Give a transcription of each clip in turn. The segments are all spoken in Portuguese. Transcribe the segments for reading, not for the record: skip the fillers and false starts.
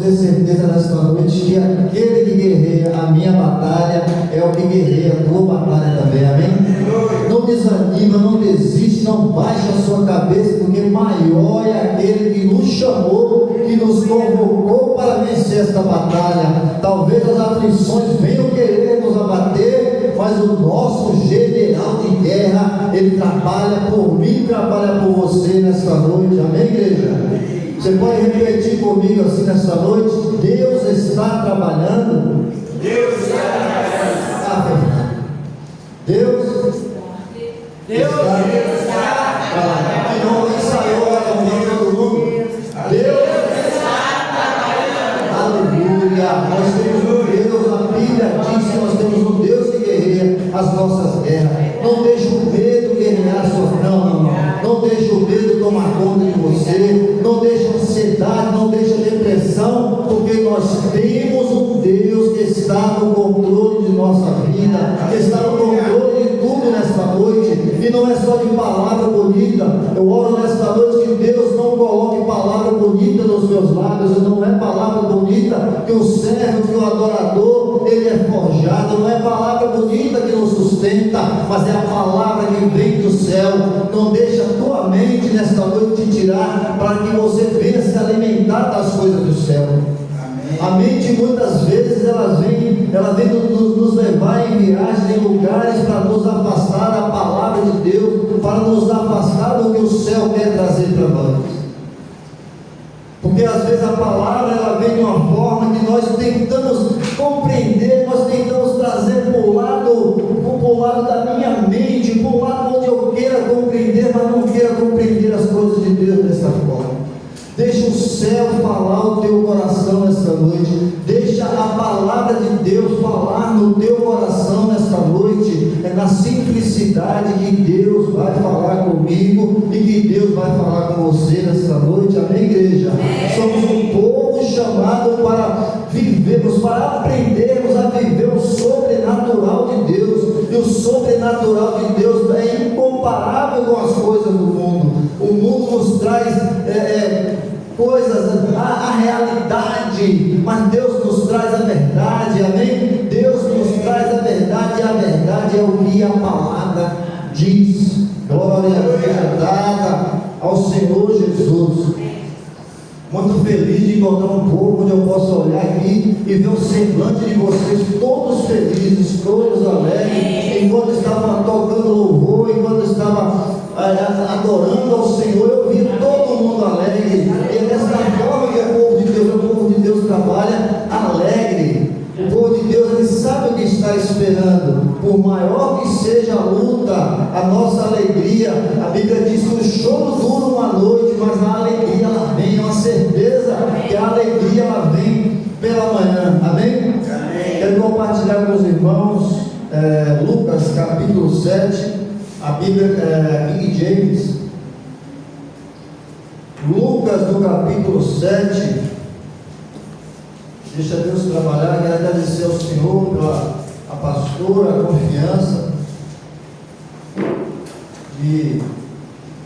ter certeza nesta noite que aquele que guerreia a minha batalha é o que guerreia a tua batalha também, amém? Não desanima, não desiste, não baixa a sua cabeça, porque maior é aquele que nos chamou, que nos convocou para vencer esta batalha. Talvez as aflições venham querer nos abater, mas o nosso general de guerra, ele trabalha por mim, trabalha por você nesta noite, amém, igreja? Você pode repetir comigo assim nesta noite: Deus está trabalhando. Deus está trabalhando. Deus está trabalhando. De novo, ensaiou a comigo todo mundo. Deus está trabalhando. Aleluia. Nós temos um Deus, a Bíblia diz que nós temos um Deus que guerreia as nossas guerras. Não deixe o medo guerrear suas. Não deixe o medo tomar conta de você. Não deixe a ansiedade, não deixe a depressão, porque nós temos um Deus que está no controle de nossa vida, que está no controle de tudo nesta noite. E não é só de palavra bonita. Eu oro nesta noite que Deus não coloque palavra bonita nos meus lábios. Não é palavra bonita que o servo, que o adorador, ele é forjado. Não é palavra bonita que nos sustenta, mas é a palavra que vem do céu. Não deixa a tua mente nesta noite te tirar, para que você venha se alimentar das coisas do céu. A mente muitas vezes ela vem nos levar em viagens, em lugares para nos afastar da palavra de Deus, para nos afastar do que o céu quer trazer para nós. Porque às vezes a palavra ela vem de uma forma que nós tentamos compreender, nós tentamos trazer para o lado da minha mente, para o lado onde eu queira compreender, mas não queira compreender as coisas de Deus dessa forma. Deixa o céu falar o teu coração nesta noite. Deixa a palavra de Deus falar no teu coração nesta noite. É na simplicidade que Deus vai falar comigo e que Deus vai falar com você nesta noite. Amém, igreja? Somos um povo chamado para vivermos, para aprendermos a viver o sobrenatural de Deus. E o sobrenatural de Deus é incomparável com as coisas do mundo. O mundo nos traz coisas, a realidade, mas Deus nos traz a verdade, amém? Deus nos traz a verdade, e a verdade é o que a palavra diz. Glória seja dada ao Senhor Jesus. Muito feliz de encontrar um povo onde eu posso olhar aqui e ver o semblante de vocês todos felizes, todos alegres, enquanto estavam tocando louvor, enquanto estavam adorando ao Senhor, eu vi todo mundo alegre. E é dessa forma que o povo de Deus trabalha alegre. O povo de Deus, ele sabe o que está esperando. Por maior que seja a luta, a nossa alegria, a Bíblia diz que o choro dura uma noite, mas a alegria ela vem, é uma certeza que a alegria ela vem pela manhã, amém? Quero compartilhar com os irmãos Lucas capítulo 7, a Bíblia King James. Lucas no capítulo 7. Deixa Deus trabalhar. Quero agradecer ao Senhor pela a pastora, a confiança de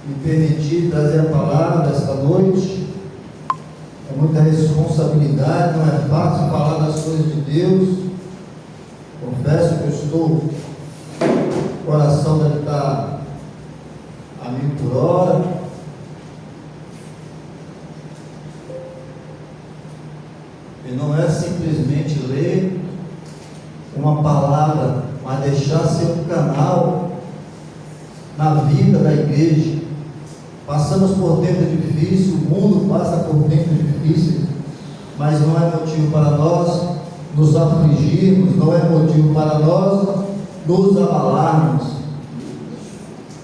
me permitir trazer a palavra desta noite. É muita responsabilidade, não é fácil falar das coisas de Deus. Confesso que eu estou, o coração deve estar a 1000 por hora. E não é simplesmente ler uma palavra, mas deixar ser um canal na vida da igreja. Passamos por tempos difíceis, o mundo passa por tempos difíceis, mas não é motivo para nós nos afligirmos, não é motivo para nós nos abalarmos.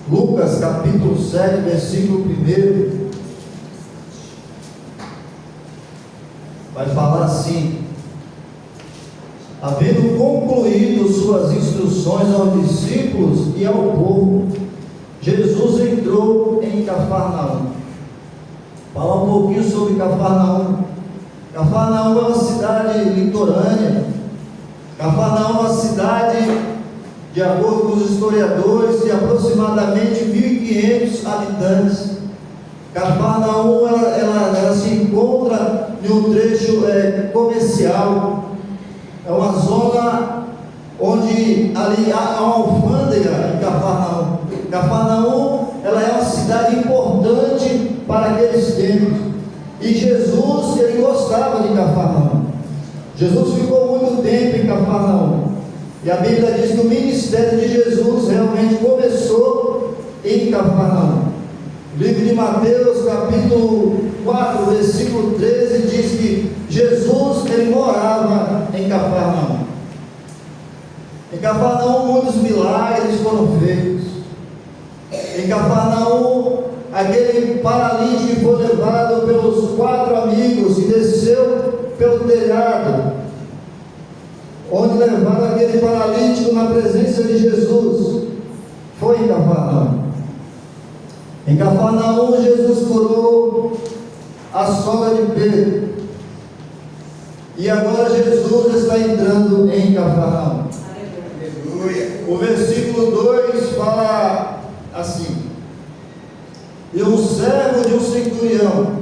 Lucas capítulo 7, versículo 1. Vai falar assim: havendo concluído suas instruções aos discípulos e ao povo, Jesus entrou em Cafarnaum. Falar um pouquinho sobre Cafarnaum. Cafarnaum é uma cidade litorânea. Cafarnaum é uma cidade, de acordo com os historiadores, de aproximadamente 1.500 habitantes. Cafarnaum, ela se encontra em um trecho comercial. É uma zona onde ali há uma alfândega em Cafarnaum. Cafarnaum, ela é uma cidade importante para aqueles tempos. E Jesus, ele gostava de Cafarnaum. Jesus ficou muito tempo em Cafarnaum. E a Bíblia diz que o ministério de Jesus realmente começou em Cafarnaum. O livro de Mateus, capítulo 4, versículo 13, diz que Jesus, ele morava em Cafarnaum. Em Cafarnaum, muitos milagres foram feitos. Em Cafarnaum, aquele paralítico foi levado pelos 4 amigos e desceu pelo telhado, onde levaram aquele paralítico na presença de Jesus. Foi em Cafarnaum. Em Cafarnaum, Jesus curou a sogra de Pedro. E agora Jesus está entrando em Cafarnaum. Aleluia. O versículo 2 fala assim: e um servo de um centurião,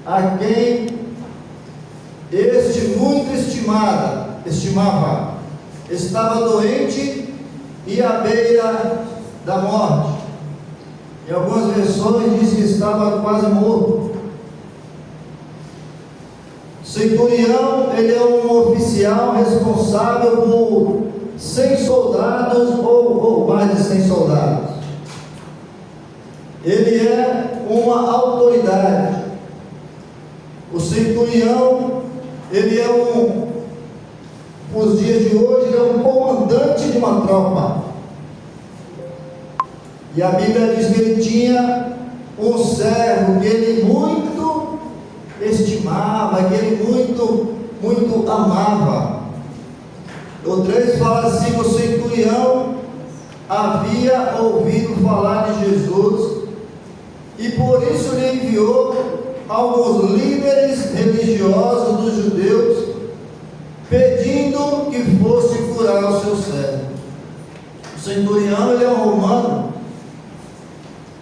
a quem este muito estimava, estava doente e à beira da morte. Em algumas versões diz que estava quase morto. Centurião, ele é um oficial responsável por 100 soldados ou mais de 100 soldados. Ele é uma autoridade. O centurião, ele é nos dias de hoje, ele é um comandante de uma tropa. E a Bíblia diz que ele tinha um servo que ele muito estimava, que ele muito amava. O 3 fala assim: o centurião havia ouvido falar de Jesus e por isso lhe enviou alguns líderes religiosos dos judeus, pedindo que fosse curar o seu servo. O centurião, ele é um romano,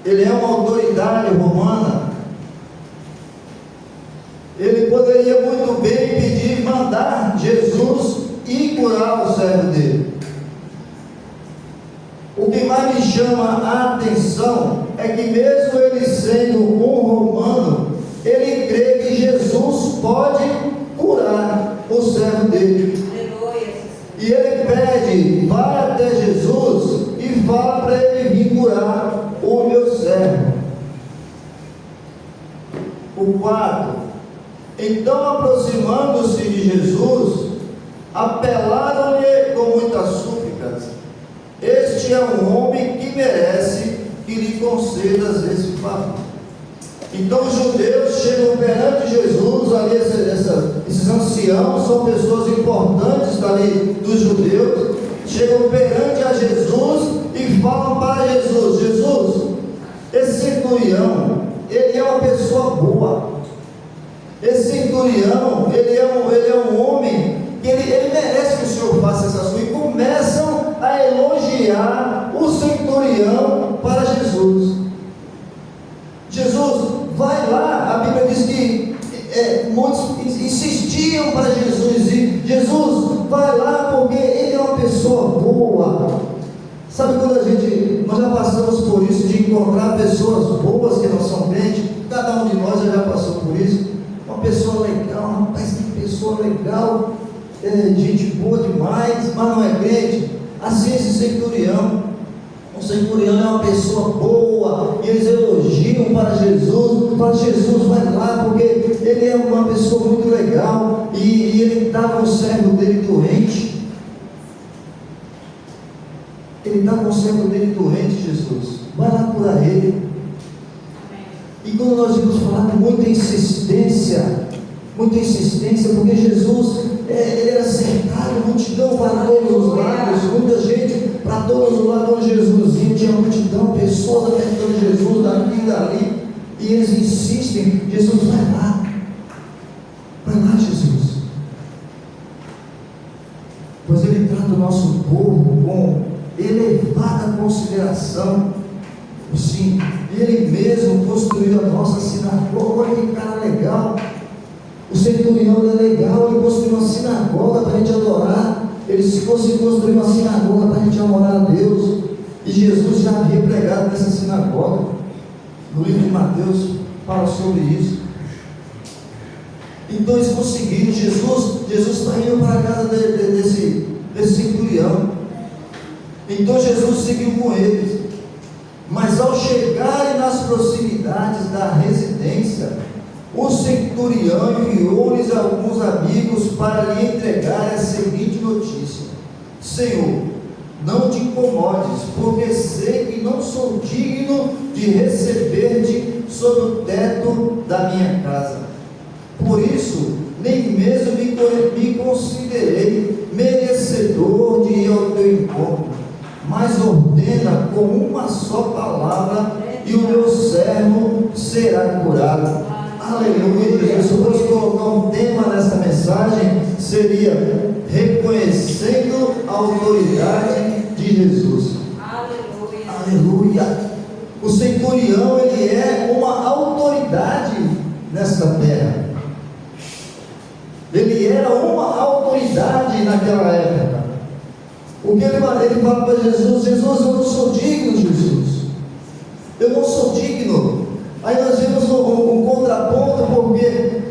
ele é uma autoridade romana. Ele poderia muito bem pedir, mandar Jesus ir curar o servo dele. O que mais me chama a atenção é que, mesmo ele sendo um romano, ele crê que Jesus pode curar o servo dele. E ele pede: vai até Jesus e fala para ele vir curar o meu servo. O 4: então, aproximando-se de Jesus, apelaram-lhe com muitas súplicas: este é um homem que merece que lhe concedas esse favor. Então os judeus chegam perante Jesus, ali esses anciãos são pessoas importantes dali dos judeus, chegam perante a Jesus e falam para Jesus: Jesus, esse centurião, ele é uma pessoa boa. Esse centurião, ele é um homem que ele merece que o Senhor faça essas coisas. E começam a elogiar o centurião para Jesus. Jesus, vai lá. A Bíblia diz que muitos insistiam para Jesus, e Jesus, vai lá, porque ele é uma pessoa boa. Sabe quando nós já passamos por isso, de encontrar pessoas boas que não são crentes? Cada um de nós já passou por isso. Uma pessoa legal, rapaz, que pessoa legal, gente boa demais, mas não é crente. Assim esse centurião. O centurião é uma pessoa boa, e eles elogiam para Jesus, Jesus, vai lá, porque ele é uma pessoa muito legal, e ele estava um servo dele doente. Ele estava um servo dele doente, Jesus, vai lá curar ele. E quando nós vamos falar com muita insistência, porque Jesus, ele era cercado, multidão para todos os lados, muita gente para todos os lados. Onde Jesus ia, tinha multidão, pessoas apertando Jesus daqui e dali, e eles insistem: Jesus, vai lá, Jesus, pois ele trata o nosso povo com elevada consideração. Sim, E ele mesmo construiu a nossa sinagoga. Olha que cara legal. O centurião é legal, ele construiu uma sinagoga para a gente adorar. Ele se fosse construir uma sinagoga para a gente adorar a Deus. E Jesus já havia pregado nessa sinagoga. No livro de Mateus fala sobre isso. Então eles conseguiram. Jesus está indo para a casa desse centurião. Então Jesus seguiu com eles. Mas ao chegarem nas proximidades da residência, o centurião enviou-lhes alguns amigos para lhe entregar a seguinte notícia: Senhor, não te incomodes, porque sei que não sou digno de receber-te sob o teto da minha casa. Por isso, nem mesmo me considerei merecedor de ir ao teu encontro, mas ordena com uma só palavra e o meu servo será curado. Aleluia, Jesus. Se eu fosse colocar um tema nessa mensagem, seria reconhecendo a autoridade de Jesus. Aleluia. O centurião, ele é uma autoridade nessa terra. Ele era uma autoridade naquela época. O que ele fala para Jesus: Jesus, eu não sou digno, Jesus. Eu não sou digno. Aí nós vemos um contraponto, porque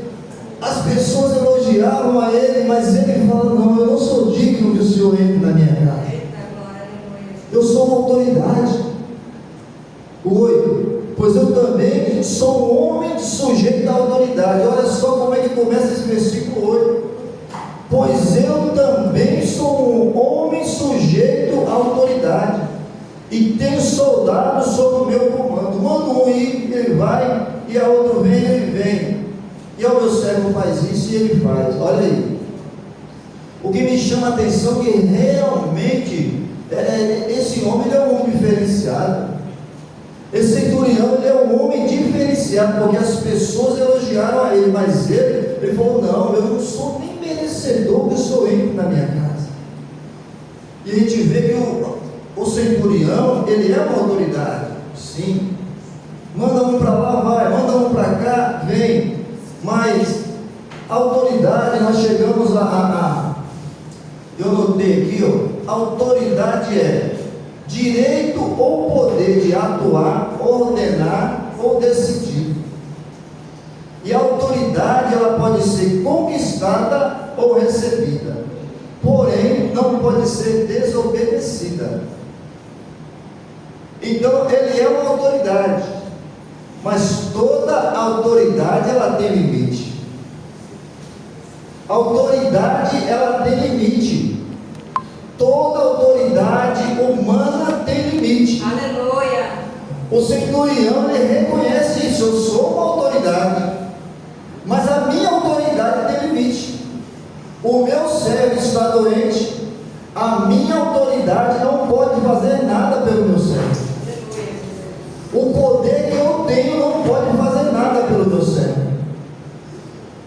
as pessoas elogiavam a ele, mas ele fala: não, eu não sou digno que o Senhor entre na minha casa. Eu sou uma autoridade. 8. Pois eu também sou um homem sujeito à autoridade. Olha só como é que começa esse versículo 8. Pois eu também sou um homem sujeito à autoridade, e tenho soldados sob o meu comando. Mando um ir, ele vai, e a outro vem, ele vem. E o meu servo faz isso e ele faz. Olha aí. O que me chama a atenção é que realmente esse homem, ele é um homem diferenciado. Esse centurião, ele é um homem diferenciado, porque as pessoas elogiaram a ele, mas ele falou: não, eu não sou nem merecedor que o Senhor entre na minha casa. E a gente vê que o centurião, ele é uma autoridade, sim. Manda um para lá, vai, manda um para cá, vem. Mas a autoridade, nós chegamos eu notei aqui, autoridade é direito ou poder de atuar, ordenar ou decidir. E a autoridade, ela pode ser conquistada ou recebida, porém não pode ser desobedecida. Então ele é uma autoridade, mas toda autoridade, ela tem limite. A autoridade, ela tem limite. Toda autoridade humana tem limite. Aleluia. O centurião, ele reconhece isso: eu sou uma autoridade, mas a minha autoridade tem limite. O meu servo está doente, a minha autoridade não pode fazer nada pelo meu servo. O poder que eu tenho não pode fazer nada pelo meu servo.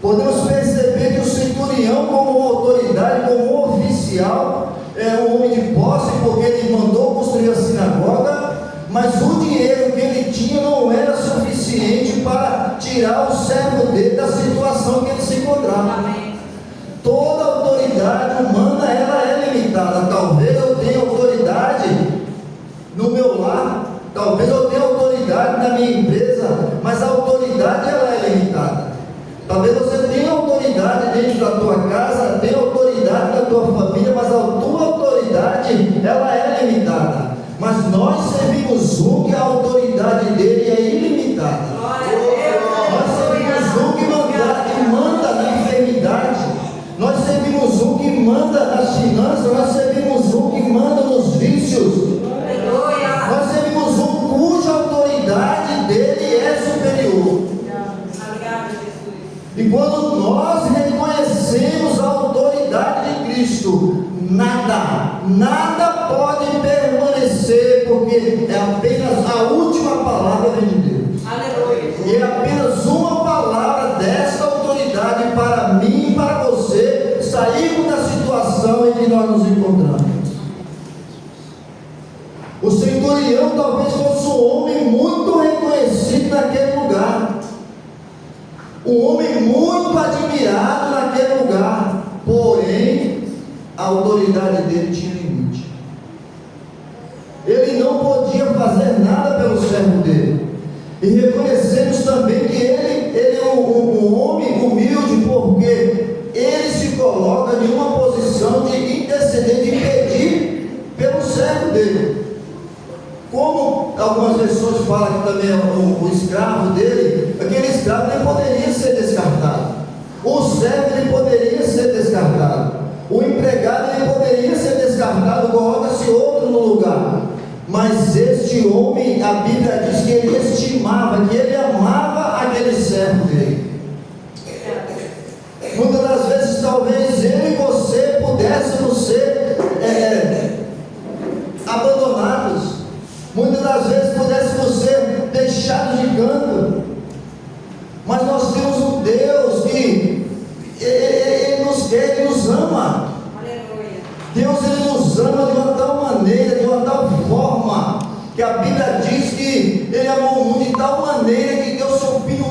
Podemos perceber que o centurião, como autoridade, como oficial, é um homem de posse, porque ele mandou construir a sinagoga, mas o dinheiro que ele tinha não era suficiente para tirar o servo dele da situação que ele se encontrava. Amém. Toda autoridade humana, ela é limitada. Talvez eu tenha autoridade no meu lar, talvez eu tenha autoridade na minha empresa, mas a autoridade, ela é limitada. Talvez você tenha autoridade dentro da tua casa, tenha autoridade na tua família, mas a tua autoridade, ela é limitada. Mas nós servimos um que a autoridade dele é ilimitada. Nós servimos um que manda na enfermidade. Nós servimos um que manda nas finanças. Nós servimos um que manda nos vícios. Nós servimos um cuja autoridade dele é superior. E quando nós reconhecemos a autoridade de Cristo, nada pode permanecer, porque é apenas a última palavra de Deus. Aleluia. E é apenas uma palavra dessa autoridade para mim e para você sairmos da situação em que nós nos encontramos. O centurião talvez fosse um homem muito reconhecido a autoridade dele tinha limite. Ele não podia fazer nada pelo servo dele. E reconhecemos também que ele é um homem humilde, porque ele se coloca em uma posição de interceder, de pedir pelo servo dele. Como algumas versões falam que também o escravo dele, aquele escravo nem poderia ser descartado. O servo ele poderia ser descartado. O empregado ele poderia ser descartado, coloca-se outro no lugar. Mas este homem, a Bíblia diz que ele estimava, que ele amava aquele servo dele. Muitas das vezes, talvez eu e você pudéssemos ser abandonados. Muitas das vezes pudéssemos ser deixados de canto. Mas nós temos um Deus que Ele nos quer, Ele nos ama. Deus ele nos ama de uma tal maneira, de uma tal forma, que a Bíblia diz que Ele amou o mundo de tal maneira que deu seu Filho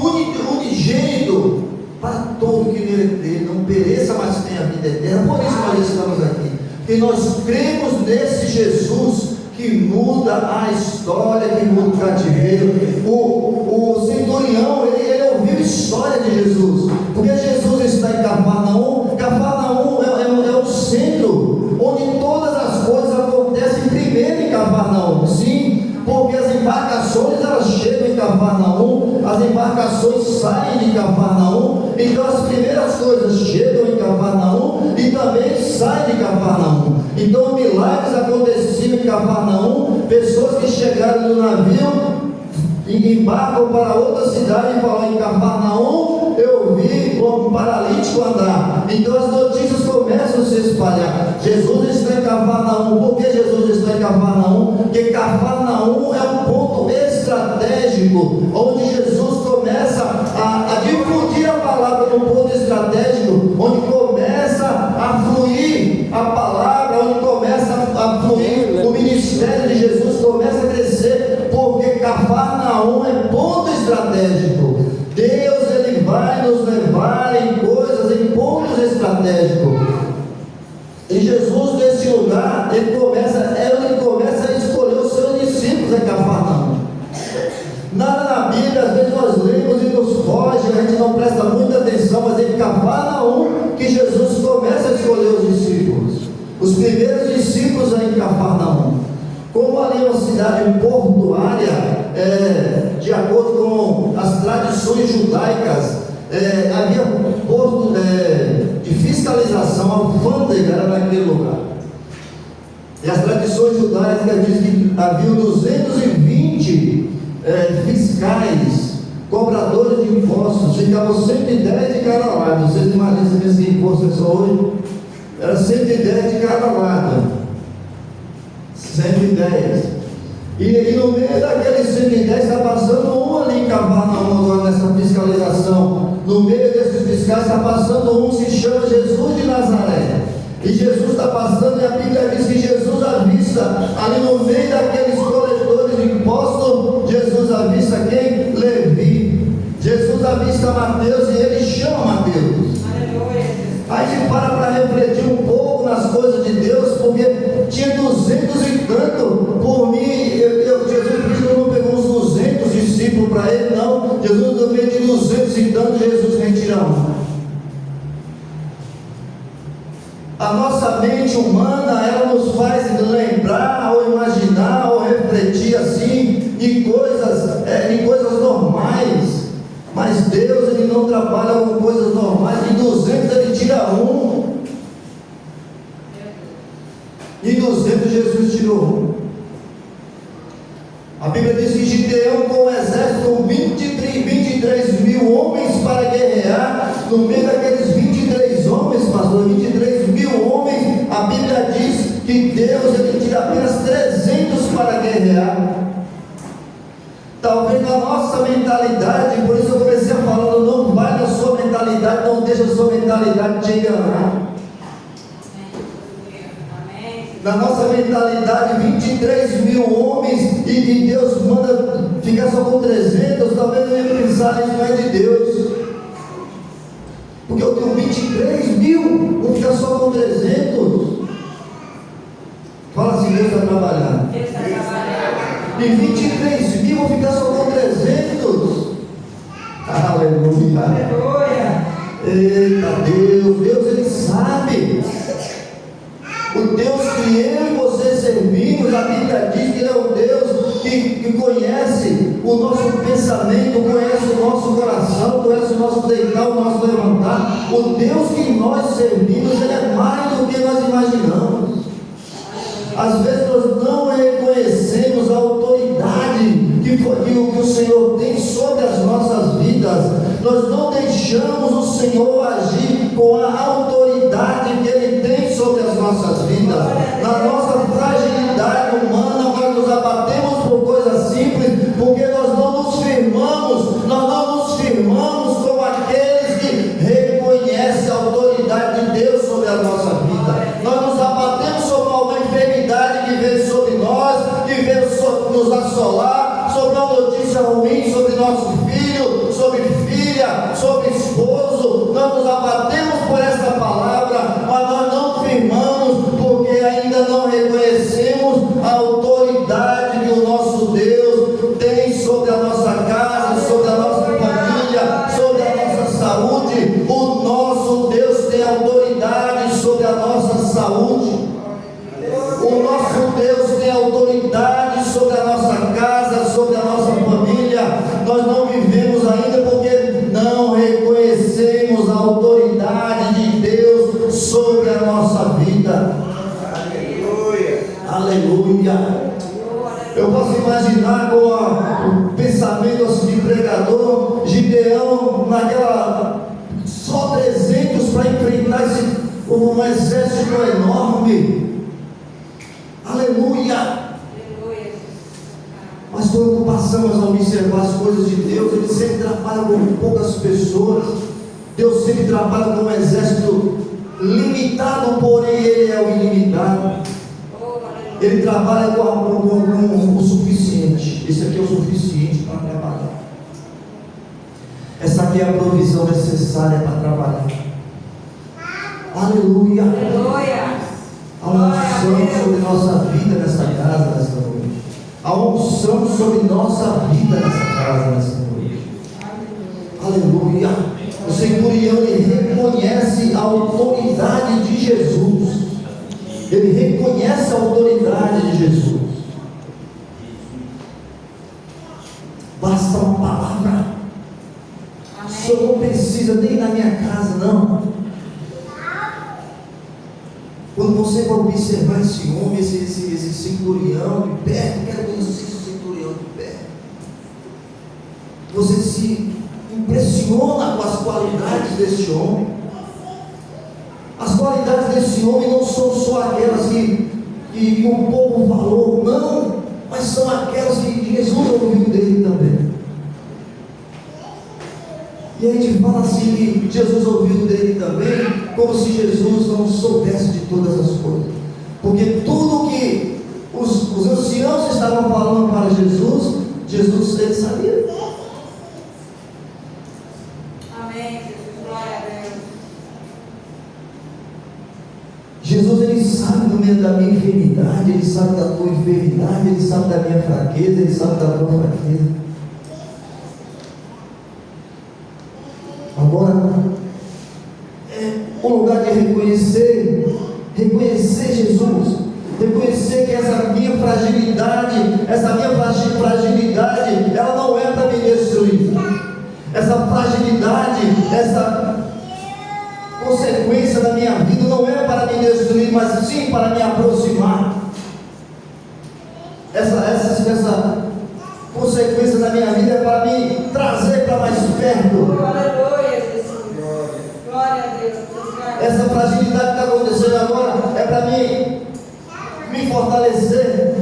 unigênito para todo que nele crê, não pereça, mas tenha vida eterna. Por isso nós estamos aqui, porque nós cremos nesse Jesus que muda a história, que muda o cativeiro. O centurião, ele ouviu a história de Jesus, porque Jesus está em Cafarnaum. Cafarnaum é o centro, onde todas as coisas acontecem primeiro em Cafarnaum. Sim, porque as embarcações elas chegam em Cafarnaum, as embarcações saem de Cafarnaum, então as primeiras coisas chegam em Cafarnaum e também saem de Cafarnaum. Então milagres aconteciam em Cafarnaum, pessoas que chegaram no navio e embarcam para outra cidade e falam: em Cafarnaum eu vi um paralítico andar. Então as notícias começam a se espalhar. Jesus está em Cafarnaum. Por que Jesus está em Cafarnaum? Porque Cafarnaum é um ponto estratégico, onde Jesus começa a difundir a palavra num ponto estratégico, onde começa a fluir a palavra, onde começa a fluir o ministério de Jesus, começa a crescer, porque Cafarnaum é ponto estratégico. Deus ele vai nos levar em coisas, em pontos estratégicos. E Jesus nesse lugar, ele começa a escolher os seus discípulos em Cafarnaum. Nada na Bíblia, às vezes nós lemos e nos foge, a gente não presta muita atenção, mas é em Cafarnaum que Jesus começa a escolher os discípulos. Os primeiros discípulos em Cafarnaum. Como ali é uma cidade portuária, de acordo com as tradições judaicas, havia um posto de fiscalização, alfândega era naquele lugar. E as tradições judaicas dizem que havia 220 fiscais, cobradores de impostos, ficavam 110 de cada lado. Vocês imaginam esse imposto é só hoje? Era 110 de cada lado. 110. E no meio daqueles 110 está passando um ali em Cafarnaum agora nessa fiscalização. No meio desses fiscais está passando um, se chama Jesus de Nazaré. E Jesus está passando e a Bíblia diz que Jesus avista ali no meio daqueles coletores de impostos. Jesus avista quem? Levi. Jesus avista Mateus e ele chama Mateus. Aí a gente para refletir um pouco nas coisas de Deus, porque tinha 200 e tanto. Por mim, Jesus Cristo não pegou uns 200 discípulos para ele, não. Jesus também de 200 e tanto, Jesus retira um. A nossa mente humana, ela nos faz lembrar, ou imaginar, ou refletir assim, em coisas normais. Mas Deus, ele não trabalha com coisas normais. De 200 ele tira um. E 200 Jesus tirou um. A Bíblia diz que Gideão com um exército com 23 mil homens para guerrear. No meio daqueles 23 homens, pastor, 23 mil homens, a Bíblia diz que Deus ele tira apenas 300 para guerrear. Talvez na nossa mentalidade, por isso eu comecei a falar, não vai na sua mentalidade, não deixa a sua mentalidade te enganar. Na nossa mentalidade, 23 mil homens, e Deus manda ficar só com 300, talvez eu ia pensar, isso não é de Deus. Porque eu tenho 23 mil, vou ficar só com 300. está trabalhando. De 23 mil, vou ficar só com 300. Aleluia. Eita Deus, Ele sabe. O Deus que eu e você servimos, a Bíblia diz que Ele é um Deus que conhece o nosso pensamento, conhece o nosso coração, conhece o nosso deitar, o nosso levantar. O Deus que nós servimos, Ele é mais do que nós imaginamos. Às vezes nós não reconhecemos a autoridade que o Senhor tem sobre as nossas vidas. Nós não deixamos o Senhor agir com a autoridade que Ele tem sobre as nossas vidas. Na nossa fragilidade humana, nós nos abatemos por coisas simples, porque nós não nos firmamos como aqueles que reconhecem a autoridade de Deus sobre a nossa vida. Nós nos abatemos sobre uma enfermidade que veio sobre nós, que veio nos assolar, sobre uma notícia ruim sobre nosso filho, sobre filha, sobre esposo. Nós nos abatemos por essa palavra, mas nós não firmamos, porque ainda não reconhecemos a autoridade que o nosso Deus tem sobre a nossa casa, sobre a nossa família, sobre a nossa saúde. O nosso Deus tem autoridade sobre a nossa saúde. O nosso Deus tem autoridade sobre a nossa casa, sobre a nossa família. Nós não vivemos ainda porque não reconhecemos a autoridade de Deus sobre a nossa vida. Aleluia. Aleluia. Eu posso imaginar com o pensamento assim de pregador, Gideão naquela só 300 para enfrentar um exército enorme. Aleluia. Mas quando passamos a observar as coisas de Deus, Ele sempre trabalha com poucas pessoas. Deus sempre trabalha com um exército limitado, porém Ele é o ilimitado. Ele trabalha com o suficiente. Esse aqui é o suficiente para trabalhar. Essa aqui é a provisão necessária para trabalhar. Aleluia. A unção sobre nossa vida nessa casa, nessa noite. A unção sobre nossa vida nessa casa, nessa noite. Aleluia. O centurião, ele reconhece a autoridade de Jesus. Ele reconhece a autoridade de Jesus. Basta uma palavra. O Senhor não precisa nem na minha casa, não. Quando você vai observar esse homem, esse centurião de perto, quero conhecer esse centurião de perto. Você se impressiona com as qualidades desse homem. As qualidades desse homem não são só aquelas que o povo falou, não, mas são aquelas que Jesus ouviu dele também. E a gente fala assim que Jesus ouviu dele também, como se Jesus não soubesse de todas as coisas. Porque tudo que os anciãos estavam falando para Jesus, ele sabia. Amém, Jesus, glória a Deus. Jesus, Ele sabe do meio da minha enfermidade, Ele sabe da tua enfermidade, Ele sabe da minha fraqueza, Ele sabe da tua fraqueza. Agora, o lugar de reconhecer Jesus, reconhecer que essa minha fragilidade, ela não é para me destruir. Essa fragilidade, essa consequência da minha vida não é para me destruir, mas sim para me aproximar. Essa consequência da minha vida é para me trazer para mais perto. Aleluia, Jesus. Glória a Deus. Essa fragilidade que está acontecendo agora é para me fortalecer.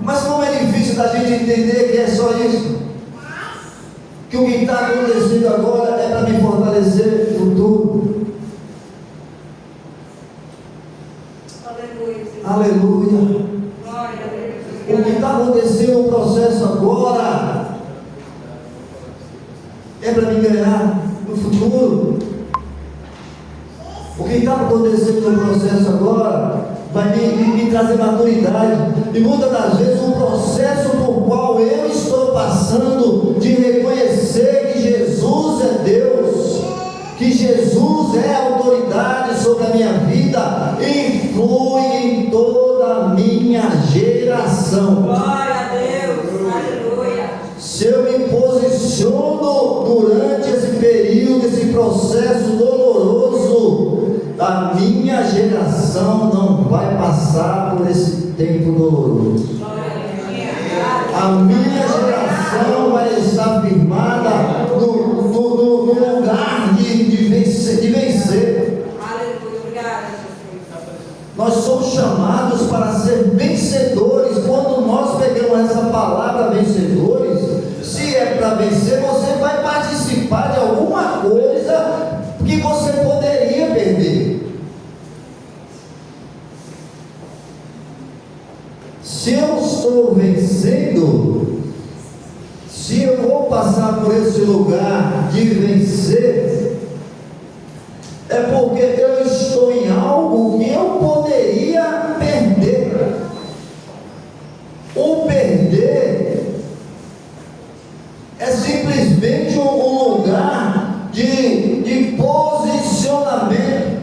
Mas como é difícil da gente entender que é só isso. Que o que está acontecendo agora é para me fortalecer no futuro. Aleluia. Aleluia. Glória a Deus. O que está acontecendo no processo agora é para me ganhar no futuro. O que está acontecendo no processo agora vai me trazer maturidade. E muitas das vezes o processo por qual eu estou passando de reconhecer que Jesus é Deus, que Jesus é a autoridade sobre a minha vida, influi em toda a minha geração. Glória a Deus. Aleluia. Se eu me posiciono durante esse período, esse processo doloroso, a minha geração não vai passar por esse tempo doloroso. A minha geração vai estar firmada no lugar de vencer. Aleluia. Obrigada, Jesus. Nós somos chamados para ser vencedores. Quando nós pegamos essa palavra vencedores, se é para vencer, você vai participar de alguma coisa que você poderia perder. Se eu estou vencendo, se eu vou passar por esse lugar de vencer, é porque eu estou em algo que eu poderia perder. O perder é simplesmente um lugar de posicionamento.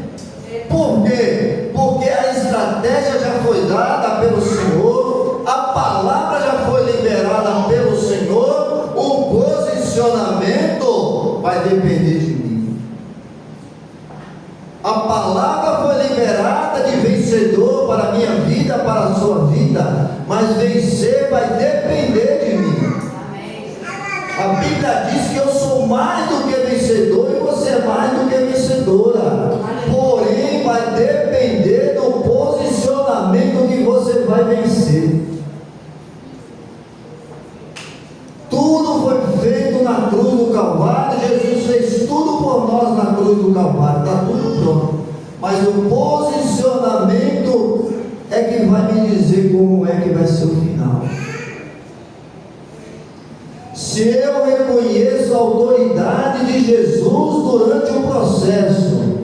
Por quê? Porque a estratégia já foi dada pelo Senhor, a palavra já foi liberada pelo Senhor, o posicionamento vai depender de mim. A palavra foi liberada de vencedor para a minha vida, para a sua vida, mas vencer vai depender de mim. A Bíblia diz que eu sou mais do que vencedor e você é mais do que vencedora. Porém, vai depender do posicionamento que você vai vencer. Tudo foi feito na cruz do Calvário. Jesus fez tudo por nós na cruz do Calvário. Está tudo pronto. Mas o posicionamento é que vai me dizer como é que vai ser o final. Se eu reconheço a autoridade de Jesus durante o processo,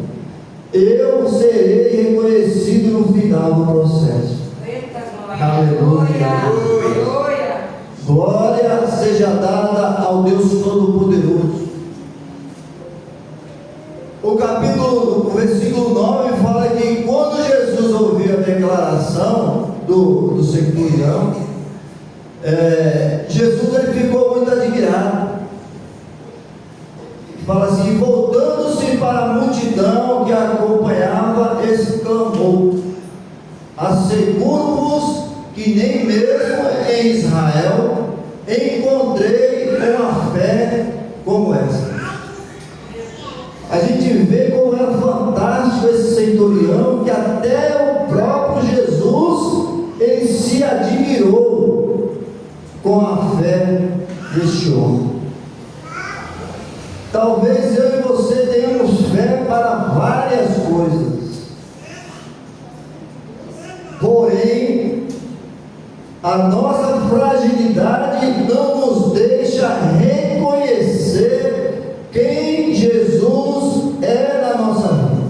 eu serei reconhecido no final do processo. Eita, glória. Aleluia. Aleluia. Glória seja dada ao Deus Todo-Poderoso. O versículo 9 fala que quando Jesus ouviu a declaração do centurião, Jesus ele ficou muito admirado. Fala assim: voltando-se para a multidão que acompanhava, exclamou: asseguro-vos que nem mesmo em Israel encontrei uma fé como essa. A gente vê como é fantástico esse centurião, que até o próprio Jesus ele se admirou com a fé deste homem. Talvez eu e você tenhamos fé para várias coisas, porém a nossa fragilidade não nos deixa reconhecer quem Jesus é na nossa vida.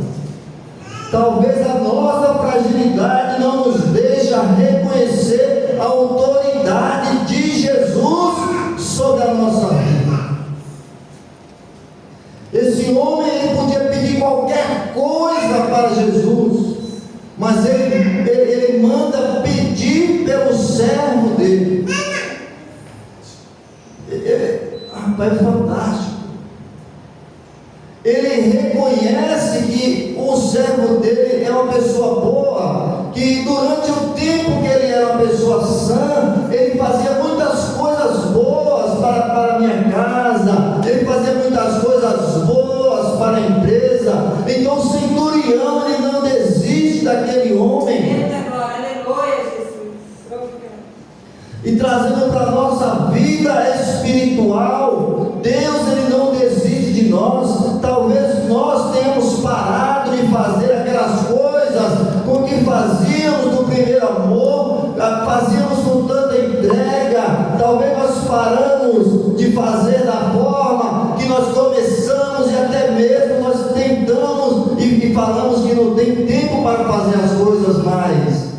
Talvez a nossa fragilidade não nos deixa reconhecer a autoridade de Jesus sobre a nossa vida. Esse homem ele podia pedir qualquer coisa para Jesus, mas ele manda pedir pelo servo dele. Rapaz, é fantástico. Ele reconhece que o servo dele é uma pessoa boa, que durante o tempo que ele era uma pessoa sã, ele fazia muitas coisas boas para a minha casa, ele fazia muitas coisas boas para a empresa. Então o centurião ele não desiste daquele homem. Eita, glória. Aleluia, Jesus. E trazendo para a nossa vida espiritual, Deus ele não desiste de nós. Talvez nós tenhamos parado de fazer aquelas coisas com que fazíamos no primeiro amor, fazíamos com tanta entrega. Talvez nós paramos de fazer da forma que nós começamos, e até mesmo nós tentamos e e falamos que não tem tempo para fazer as coisas mais.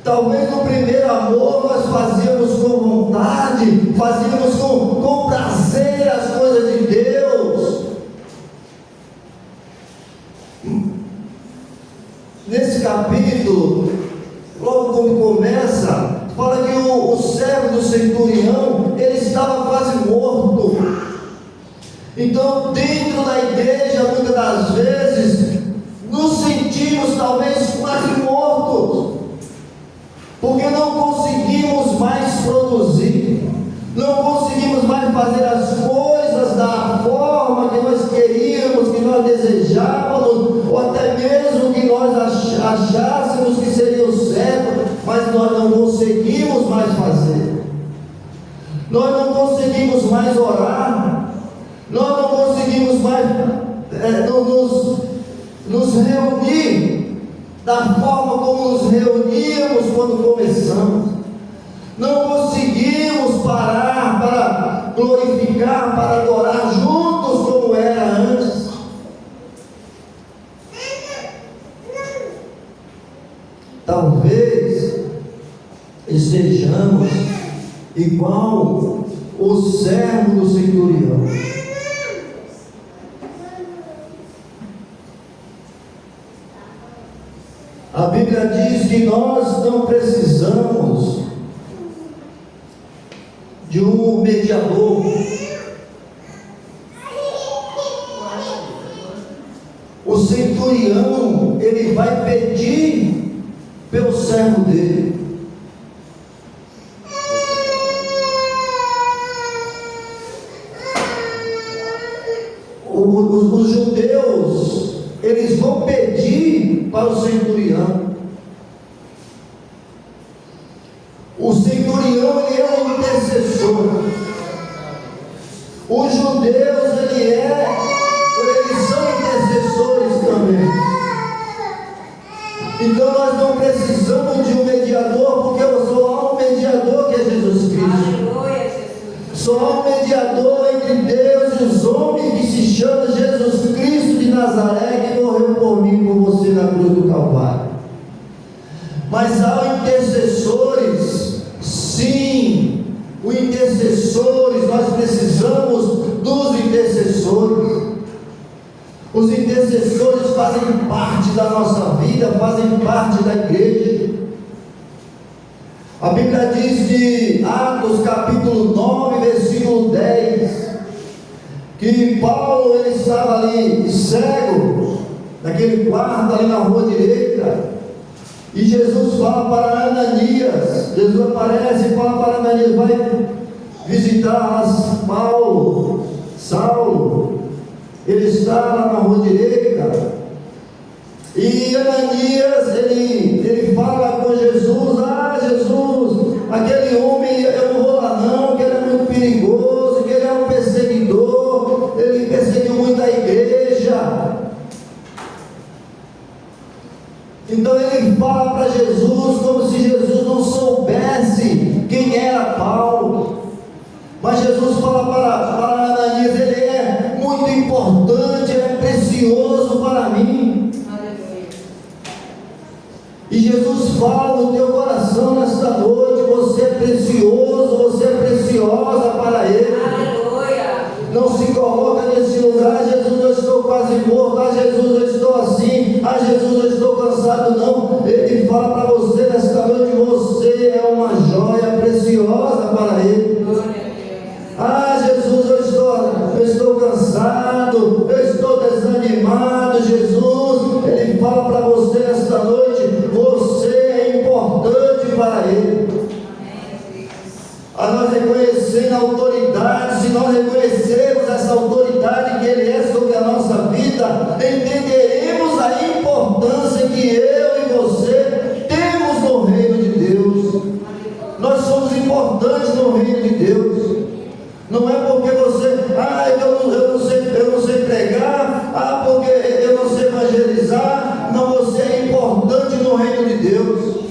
Talvez no primeiro amor nós fazíamos com vontade, fazíamos com prazer as coisas de Deus. Nesse capítulo, logo quando começa, fala que o servo do centurião, ele estava quase morto. Então, dentro da igreja, muitas das vezes, nos sentimos talvez quase mortos, porque não conseguimos mais produzir, não conseguimos mais fazer as coisas da forma que nós queríamos, que nós desejávamos, ou até mesmo que nós achássemos que seria o certo, mas nós não conseguimos mais fazer, nós não conseguimos mais orar, nós não conseguimos mais nos reunir da forma como nos reuníamos quando começamos. Não conseguimos parar para glorificar, para adorar juntos como era antes. Talvez estejamos igual o servo do centurião. A Bíblia diz que nós não precisamos de um mediador. O centurião, ele vai pedir pelo servo dele. Os judeus, eles vão pedir para o centurião. O centurião, ele é um intercessor. Os judeus, eles são intercessores também. Então nós não precisamos de um mediador, porque só há um mediador, que é Jesus Cristo. Aleluia, Jesus. Só há um mediador entre Deus e os homens, que se chama Jesus Cristo de Nazaré, que morreu por mim e por você na cruz do Calvário. Mas há intercessores, sim, os intercessores, nós precisamos dos intercessores. Os intercessores fazem parte da nossa vida, fazem parte da igreja. A Bíblia diz de Atos capítulo 9, versículo 10, que Paulo, ele estava ali cego, naquele quarto ali na rua direita, e Jesus fala para Ananias, Jesus aparece e fala para Ananias: vai visitar Saulo, ele está lá na rua direita. E Ananias, ele fala com Jesus: Jesus, aquele homem, eu não vou lá não, que ele é muito perigoso, que ele é um perseguidor, ele perseguiu muito a igreja. Então ele fala para Jesus como se Jesus não soubesse quem era Paulo. Mas Jesus fala para Ananias: ele é muito importante, ele é precioso para mim. Aleluia. E Jesus fala no teu coração nesta noite: você é precioso, você é preciosa para Ele. Aleluia. Não se coloca nesse lugar: Jesus, eu estou quase morto, Jesus, eu estou assim, Jesus, eu estou cansado. Não, Ele fala para você nesta noite: você é uma joia preciosa para Ele. Glória a Deus. Jesus, eu estou cansado, eu estou desanimado. Jesus, Ele fala para você nesta noite: você é importante para Ele. A nós reconhecendo a autoridade, se nós reconhecermos essa autoridade que Ele é sobre a nossa vida, entenderemos a importância que eu e você temos no reino de Deus. Nós somos importantes no reino de Deus. Não é porque você, eu não sei pregar, porque eu não sei evangelizar. Não, você é importante no reino de Deus.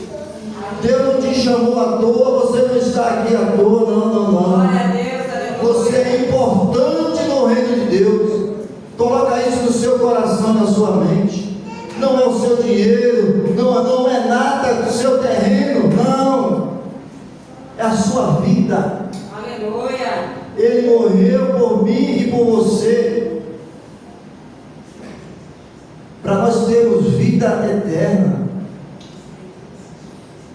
Deus não te chamou à toa, você não está aqui à toa, não. Glória a Deus, aleluia. Você é importante no reino de Deus. Coloca isso no seu coração, na sua mente. Não é o seu dinheiro, não é nada do seu terreno, não. É a sua vida. Aleluia. Ele morreu por mim e por você, para nós termos vida eterna.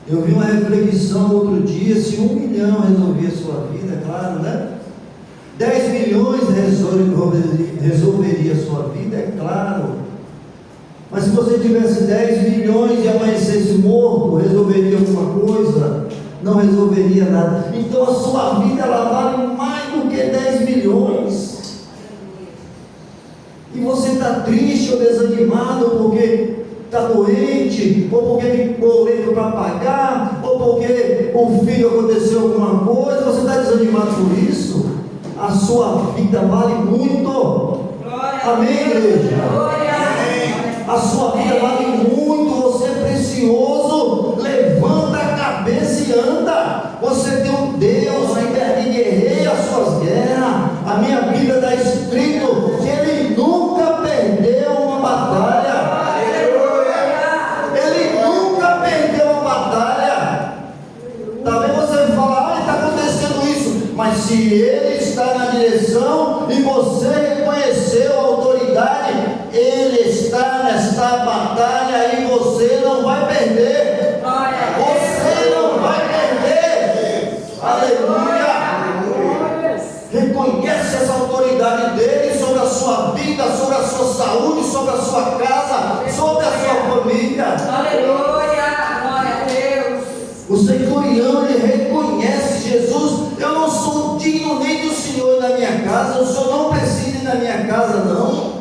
Eu vi uma reflexão outro dia, se 1 milhão resolvia a sua vida, claro, né? 10 milhões resolveria a sua vida, é claro. Mas se você tivesse 10 milhões e amanhecesse morto, resolveria alguma coisa? Não resolveria nada. Então a sua vida, ela vale mais do que 10 milhões. E você está triste ou desanimado porque está doente, ou porque tem boleto para pagar, ou porque o filho aconteceu alguma coisa, você está desanimado por isso? A sua vida vale muito. Glória. Amém, igreja? Glória. A sua vida vale muito, você é precioso. Levanta a cabeça e anda. Você tem um Deus que guerreia as suas guerras. A minha Bíblia está escrito que Ele nunca perdeu uma batalha. Ele nunca perdeu uma batalha. Talvez você fale, está acontecendo isso, mas se Ele está na direção e você reconheceu a autoridade, Ele está nesta batalha e você não vai perder. Você não vai perder. Aleluia. Reconhece essa autoridade dele sobre a sua vida, sobre a sua saúde, sobre a sua casa, sobre a sua família. Aleluia. Glória a Deus. O centurião, ele reconhece Jesus. Eu não sou digno nem do Senhor na minha casa. O Senhor não precisa ir na minha casa, não.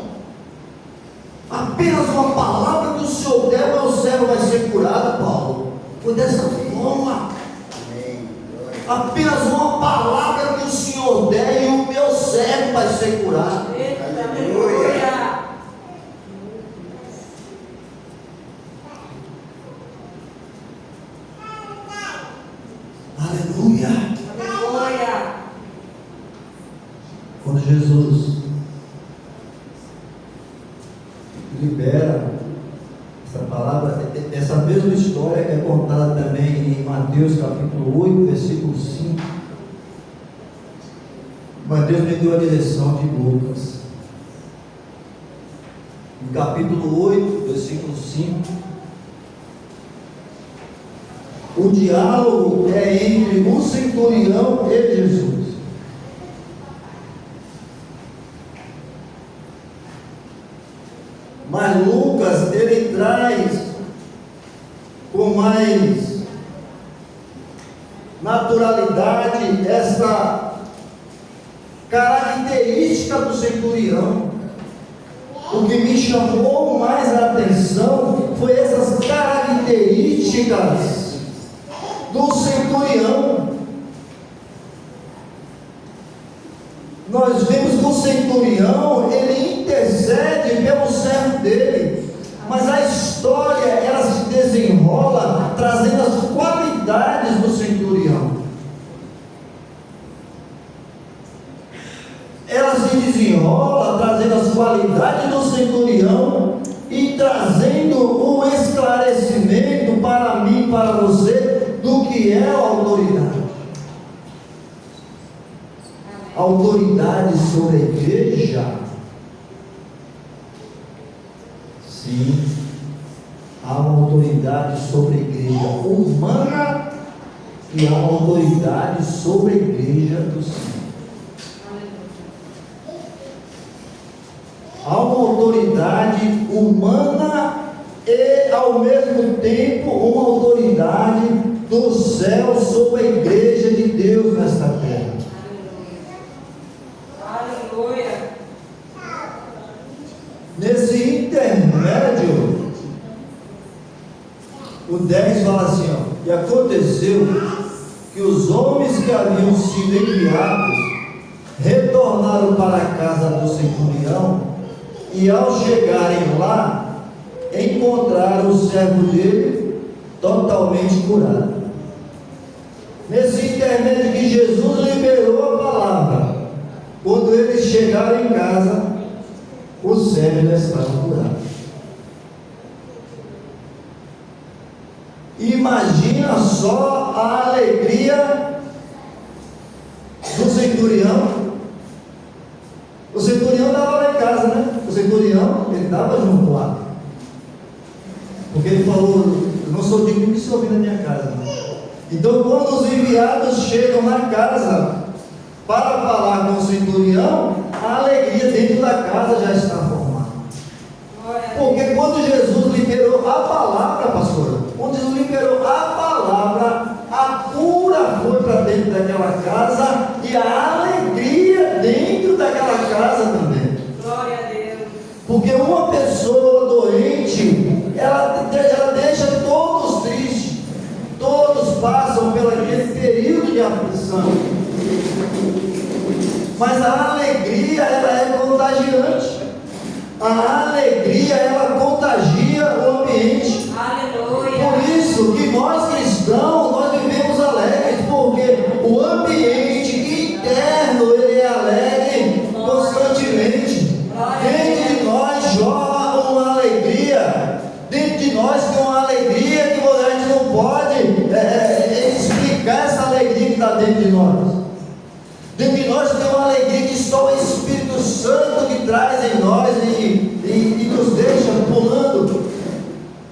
Apenas uma palavra que o Senhor der, meu servo vai ser curado, Paulo. Foi dessa forma. Apenas uma palavra que o Senhor der e o meu servo vai ser curado. Aleluia. Aleluia. Aleluia. Quando Jesus libera essa palavra, essa mesma história que é contada também em Mateus capítulo 8, versículo 5. Mateus me deu a direção de Lucas. No capítulo 8, versículo 5. O diálogo é entre o centurião e Jesus. Mas Lucas, ele traz com mais naturalidade essa característica do centurião. O que me chamou mais a atenção foi essas características do centurião. Nós vemos que o centurião, ele intercede pelo servo dele, mas a história, ela se desenrola trazendo as qualidades do centurião. Ela se desenrola trazendo as qualidades do centurião e trazendo um esclarecimento para mim, para você, do que é a autoridade. Autoridade sobre a igreja? Sim, há uma autoridade sobre a igreja humana e há uma autoridade sobre a igreja do Senhor. Há uma autoridade humana e ao mesmo tempo uma autoridade do céu sobre a igreja de Deus nesta terra. Nesse intermédio, o 10 fala assim, ó, e aconteceu que os homens que haviam sido enviados retornaram para a casa do centurião e ao chegarem lá, encontraram o servo dele totalmente curado. Nesse intermédio que Jesus liberou a palavra, quando eles chegaram em casa, o servo já estava curado. Imagina só a alegria do centurião. O centurião estava lá em casa, né? O centurião, ele estava junto lá. Porque ele falou: eu não sou digno de se ouvir na minha casa. Então, quando os enviados chegam na casa para falar com o centurião, a alegria dentro da casa já está formada. Porque quando Jesus liberou a palavra, pastora, quando Jesus liberou a palavra, a cura foi para dentro daquela casa e a alegria dentro daquela casa também. Glória a Deus. Porque uma pessoa doente, ela deixa todos tristes, todos passam pelo aquele período de aflição. Mas a alegria, ela é contagiante. A alegria, ela contagia o ambiente. Aleluia. Por isso que nós cristãos, nós vivemos alegres, porque o ambiente interno, ele é alegre constantemente. Dentro de nós jorra uma alegria. Dentro de nós tem uma alegria que a gente não pode explicar essa alegria que está dentro de nós. Dentro de nós tem uma alegria que só o Espírito Santo que traz em nós e nos deixa pulando.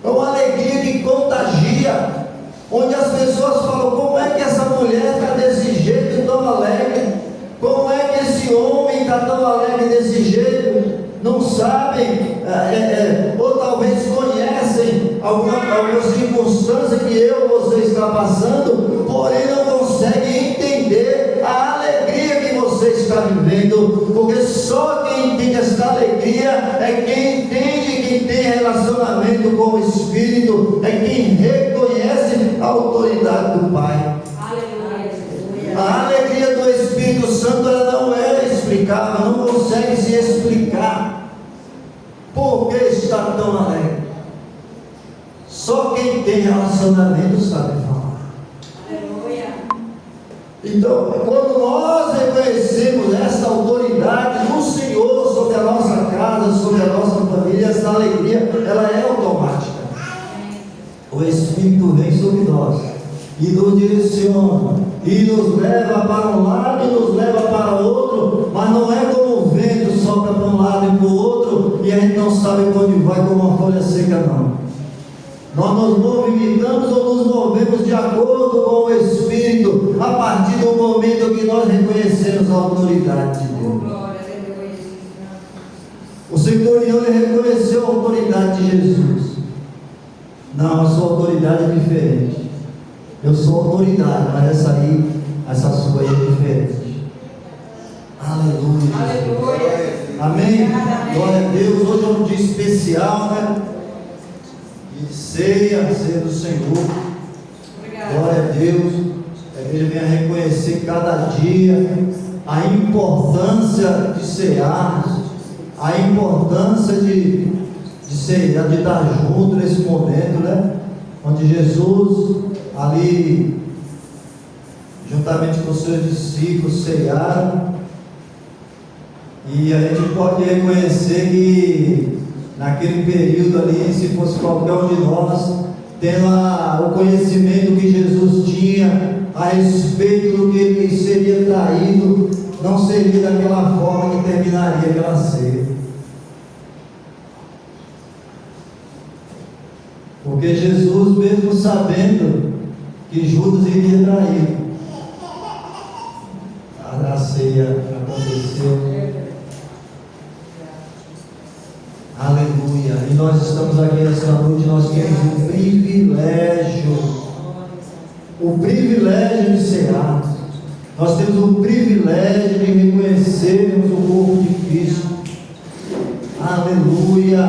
É uma alegria que contagia, onde as pessoas falam: como é que essa mulher está desse jeito tão alegre? Como é que esse homem está tão alegre desse jeito? Não sabem, ou talvez conhecem alguma circunstância que você está passando, porém não conseguem entender a alegria que você está vivendo, porque só quem entende essa alegria é quem entende, quem tem relacionamento com o Espírito, é quem reconhece a autoridade do Pai. Aleluia. A alegria do Espírito Santo, ela não é explicável, não consegue se explicar. Por que está tão alegre? Só quem tem relacionamento sabe falar. Aleluia. Então, quando nós reconhecemos essa autoridade do Senhor sobre a nossa casa, sobre a nossa família, essa alegria, ela é automática. O Espírito vem sobre nós e nos direciona, e nos leva para um lado e nos leva para o outro, mas não é como o vento sopra para um lado e para o outro, e a gente não sabe para onde vai como uma folha seca, não. Nós nos movimentamos ou nos movemos de acordo com o Espírito, a partir do momento que nós reconhecemos a autoridade de Deus. Glória a Deus. O centurião, ele reconheceu a autoridade de Jesus. Não, a sua autoridade é diferente. Eu sou autoridade, mas essa sua aí é diferente. Aleluia. Aleluia. Amém? Glória a Deus. Hoje é um dia especial, né? De ceia do Senhor. Obrigada. Glória a Deus. A igreja vem a reconhecer cada dia a importância de cearmos, a importância de cear, de estar junto nesse momento, né? Onde Jesus, ali, juntamente com os seus discípulos, cearam. E a gente pode reconhecer que naquele período ali, se fosse qualquer um de nós, tendo o conhecimento que Jesus tinha a respeito do que ele seria traído, não seria daquela forma que terminaria aquela ceia. Porque Jesus, mesmo sabendo que Judas iria trair, a ceia aconteceu. Aleluia. E nós estamos aqui nessa noite, nós temos o privilégio de cear. Nós temos o privilégio de reconhecermos o corpo de Cristo. Aleluia.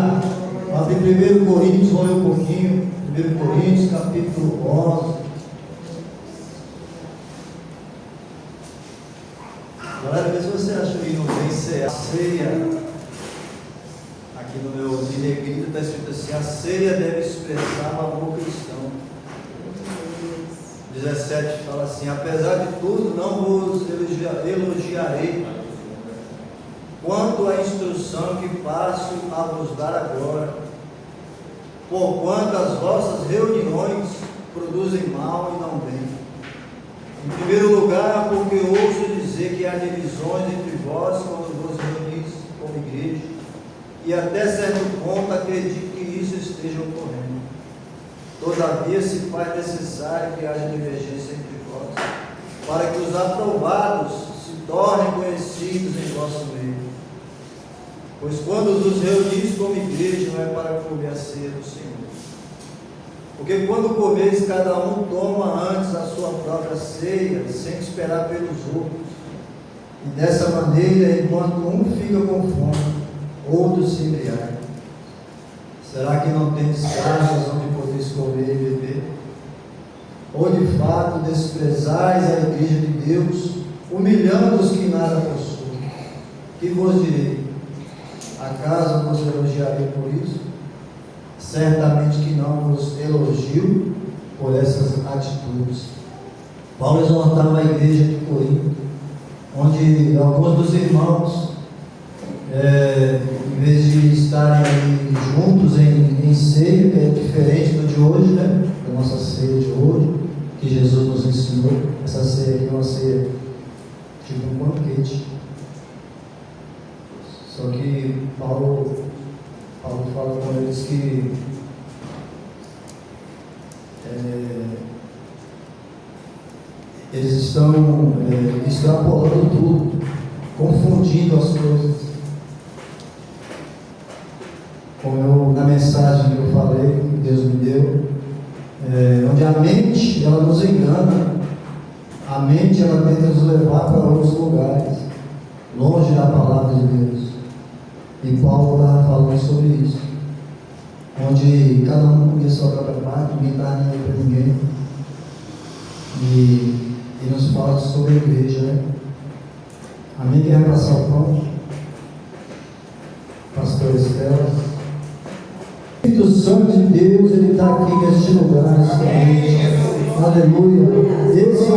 Abre 1 Coríntios, vamos ler um pouquinho. 1 Coríntios, capítulo 11. Galera, vê se você acha que não tem ceia. Aqui no meu negrito está escrito assim: a ceia deve expressar o amor cristão. 17 fala assim: apesar de tudo, não vos elogiarei, quanto à instrução que passo a vos dar agora, porquanto as vossas reuniões produzem mal e não bem. Em primeiro lugar, porque ouço dizer que há divisões entre vós quando vos reunis como igreja, e até certo ponto acredito que isso esteja ocorrendo. Todavia se faz necessário que haja divergência entre vós, para que os aprovados se tornem conhecidos em vosso meio. Pois quando vos reunis como igreja, não é para comer a ceia do Senhor. Porque quando comeis, cada um toma antes a sua própria ceia, sem esperar pelos outros. E dessa maneira, enquanto um fica com fome, outro se embriaga. Será que não tendes casas onde podeis comer e beber? Ou de fato desprezais a igreja de Deus, humilhando os que nada possuem? Que vos direi? Acaso vos elogiarei por isso? Certamente que não vos elogio por essas atitudes. Paulo exortava a igreja de Corinto, onde alguns dos irmãos, em vez de estarem ali juntos em ceia, que é diferente do de hoje, né? Da nossa ceia de hoje, que Jesus nos ensinou. Essa ceia aqui é uma ceia tipo um banquete. Só que Paulo fala com eles que eles estão extrapolando tudo, confundindo as coisas. Como na mensagem que eu falei, que Deus me deu, onde a mente ela nos engana, a mente ela tenta nos levar para outros lugares, longe da palavra de Deus. E Paulo estava falando sobre isso, onde cada um comia sua própria parte, ninguém estava nem aí para ninguém. E nos fala sobre a igreja, né? Amém? Quem vai passar o pão? Pastor Estela. O Espírito Santo de Deus, Ele está aqui neste lugar, nesta noite. Aleluia. Esse